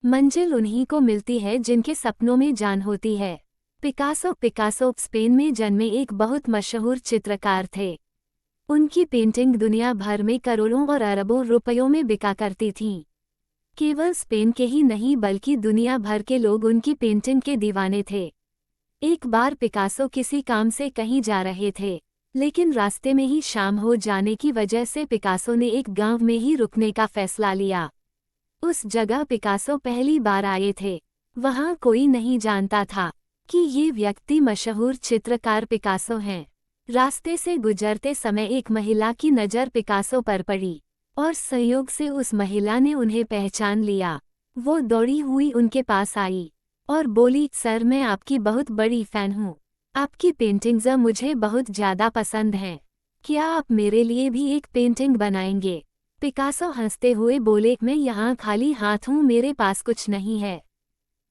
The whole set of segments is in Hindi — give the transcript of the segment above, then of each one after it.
मंजिल उन्हीं को मिलती है जिनके सपनों में जान होती है। पिकासो स्पेन में जन्मे एक बहुत मशहूर चित्रकार थे। उनकी पेंटिंग दुनिया भर में करोड़ों और अरबों रुपयों में बिका करती थीं। केवल स्पेन के ही नहीं बल्कि दुनिया भर के लोग उनकी पेंटिंग के दीवाने थे। एक बार पिकासो किसी काम से कहीं जा रहे थे, लेकिन रास्ते में ही शाम हो जाने की वजह से पिकासो ने एक गांव में ही रुकने का फैसला लिया। उस जगह पिकासो पहली बार आए थे। वहां कोई नहीं जानता था कि ये व्यक्ति मशहूर चित्रकार पिकासो हैं। रास्ते से गुजरते समय एक महिला की नज़र पिकासो पर पड़ी और संयोग से उस महिला ने उन्हें पहचान लिया। वो दौड़ी हुई उनके पास आई और बोली, सर मैं आपकी बहुत बड़ी फ़ैन हूँ। आपकी पेंटिंग्स मुझे बहुत ज़्यादा पसंद हैं। क्या आप मेरे लिए भी एक पेंटिंग बनाएंगे? पिकासो हंसते हुए बोले, मैं यहाँ खाली हाथ हूँ, मेरे पास कुछ नहीं है।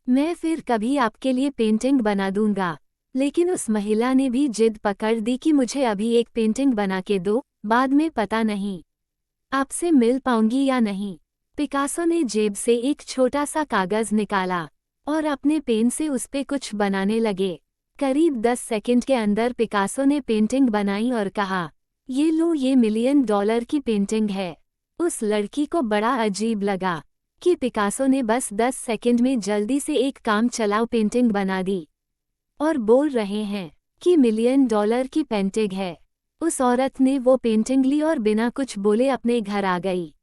मैं फिर कभी आपके लिए पेंटिंग बना दूंगा। लेकिन उस महिला ने भी जिद पकड़ दी कि मुझे अभी एक पेंटिंग बना के दो, बाद में पता नहीं आपसे मिल पाऊंगी या नहीं। पिकासो ने जेब से एक छोटा सा कागज निकाला और अपने पेन से उस पे कुछ बनाने लगे। करीब 10 सेकंड के अंदर पिकासो ने पेंटिंग बनाई और कहा, ये लो, ये $1,000,000 की पेंटिंग है। उस लड़की को बड़ा अजीब लगा कि पिकासो ने बस 10 सेकंड में जल्दी से एक काम चलाऊ पेंटिंग बना दी और बोल रहे हैं कि $1,000,000 की पेंटिंग है। उस औरत ने वो पेंटिंग ली और बिना कुछ बोले अपने घर आ गई।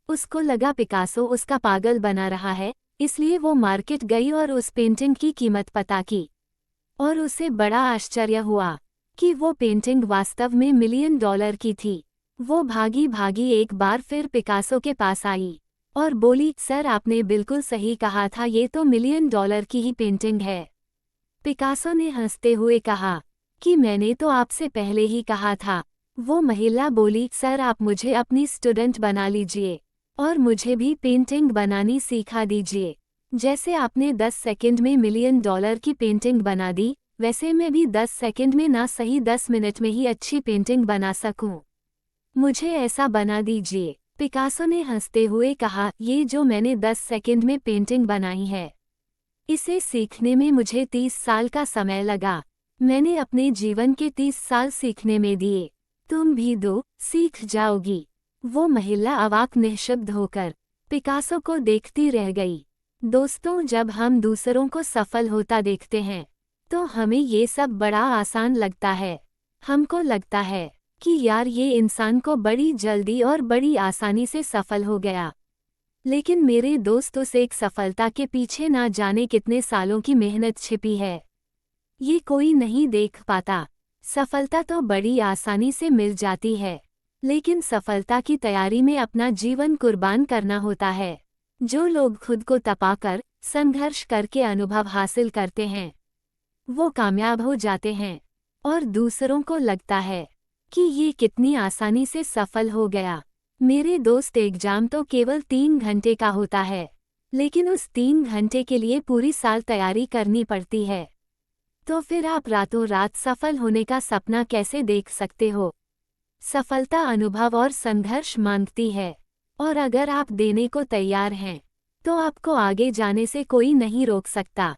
उसको लगा पिकासो उसका पागल बना रहा है, इसलिए वो मार्केट गई और उस पेंटिंग की कीमत पता की और उसे बड़ा आश्चर्य हुआ कि वो पेंटिंग वास्तव में $1,000,000 की थी। वो भागी भागी एक बार फिर पिकासो के पास आई और बोली, सर आपने बिल्कुल सही कहा था, ये तो $1,000,000 की ही पेंटिंग है। पिकासो ने हंसते हुए कहा कि मैंने तो आपसे पहले ही कहा था। वो महिला बोली, सर आप मुझे अपनी स्टूडेंट बना लीजिए और मुझे भी पेंटिंग बनानी सिखा दीजिए। जैसे आपने 10 सेकंड में $1,000,000 की पेंटिंग बना दी, वैसे मैं भी 10 सेकंड में ना सही 10 मिनट में ही अच्छी पेंटिंग बना सकूं। मुझे ऐसा बना दीजिए। पिकासो ने हंसते हुए कहा, ये जो मैंने 10 सेकंड में पेंटिंग बनाई है, इसे सीखने में मुझे 30 साल का समय लगा। मैंने अपने जीवन के 30 साल सीखने में दिए। तुम भी दो, सीख जाओगी। वो महिला अवाक निःशब्द होकर पिकासो को देखती रह गई। दोस्तों, जब हम दूसरों को सफल होता देखते हैं तो हमें ये सब बड़ा आसान लगता है। हमको लगता है कि यार ये इंसान को बड़ी जल्दी और बड़ी आसानी से सफल हो गया। लेकिन मेरे दोस्त, उस एक सफलता के पीछे ना जाने कितने सालों की मेहनत छिपी है, ये कोई नहीं देख पाता। सफलता तो बड़ी आसानी से मिल जाती है, लेकिन सफलता की तैयारी में अपना जीवन कुर्बान करना होता है। जो लोग खुद को तपाकर संघर्ष करके अनुभव हासिल करते हैं, वो कामयाब हो जाते हैं और दूसरों को लगता है कि ये कितनी आसानी से सफल हो गया। मेरे दोस्त, एग्जाम तो केवल 3 घंटे का होता है, लेकिन उस 3 घंटे के लिए पूरी साल तैयारी करनी पड़ती है। तो फिर आप रातों रात सफल होने का सपना कैसे देख सकते हो? सफलता अनुभव और संघर्ष मांगती है, और अगर आप देने को तैयार हैं, तो आपको आगे जाने से कोई नहीं रोक सकता।